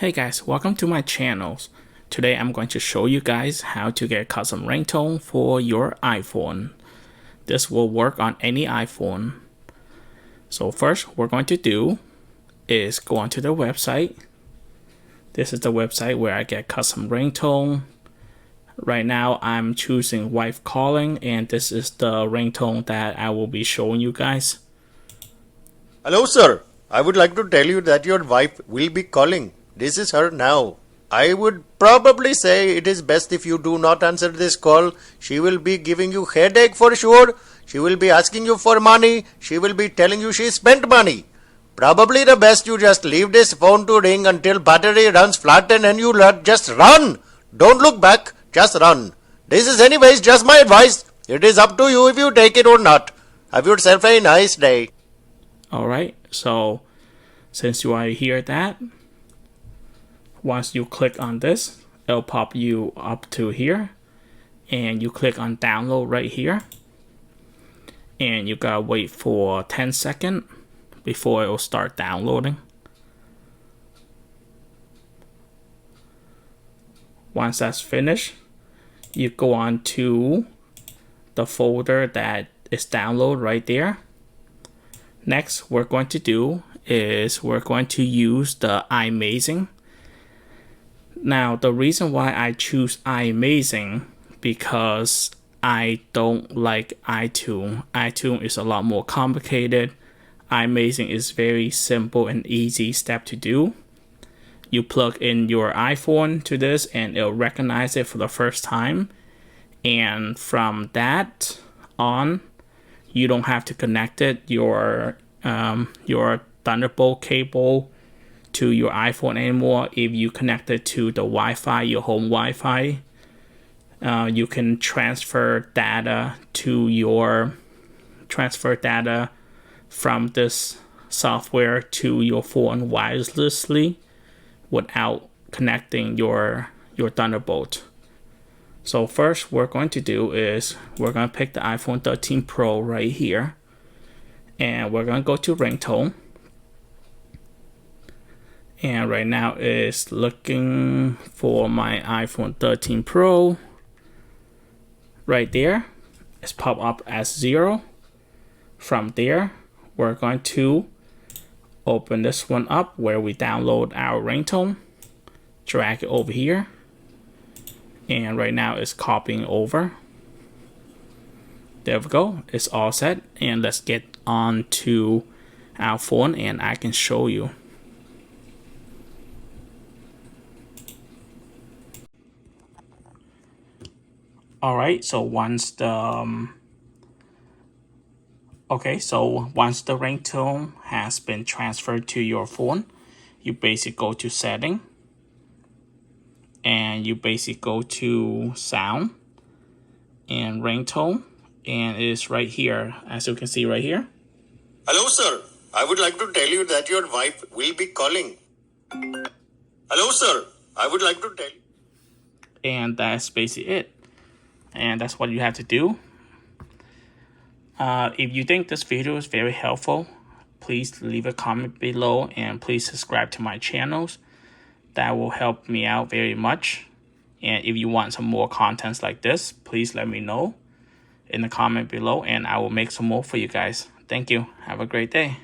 Hey guys, welcome to my channel. Today I'm going to show you guys how to get custom ringtone for your iPhone. This will work on any iPhone. So first we're going to do is go onto the website. This is the website where I get custom ringtone. Right now I'm choosing wife calling, and this is the ringtone that I will be showing you guys. Hello sir, I would like to tell you that your wife will be calling. This is her now. I would probably say it is best if you do not answer this call. She will be giving you headache for sure. She will be asking you for money. She will be telling you she spent money. Probably the best you just leave this phone to ring until battery runs flat and then you just run. Don't look back, just run. This is anyways just my advice. It is up to you if you take it or not. Have yourself a nice day. Alright, so since you already hear that, once you click on this, it'll pop you up to here, and you click on download right here, and you gotta wait for 10 seconds before it will start downloading. Once that's finished, you go on to the folder that is download right there. Next, we're going to do is we're going to use the iMazing. Now, the reason why I choose iMazing because I don't like iTunes. iTunes is a lot more complicated. iMazing is very simple and easy step to do. You plug in your iPhone to this and it'll recognize it for the first time. And from that on, you don't have to connect it your Thunderbolt cable to your iPhone anymore. If you connect it to the Wi-Fi, your home Wi-Fi, you can transfer data from this software to your phone wirelessly without connecting your Thunderbolt. So first we're going to do is we're going to pick the iPhone 13 Pro right here, and we're going to go to ringtone. And right now it's looking for my iPhone 13 Pro. Right there, it's pop up as 0. From there, we're going to open this one up where we download our ringtone, drag it over here, and right now it's copying over. There we go, it's all set, and let's get on to our phone and I can show you. Alright, so once the ringtone has been transferred to your phone, you basically go to setting, and you basically go to sound and ringtone, and it is right here, as you can see right here. Hello sir, I would like to tell you that your wife will be calling. Hello sir, I would like to tell you. And that's basically it. And that's what you have to do. If you think this video is very helpful, please leave a comment below and please subscribe to my channels. That will help me out very much. And if you want some more contents like this, please let me know in the comment below and I will make some more for you guys. Thank you. Have a great day.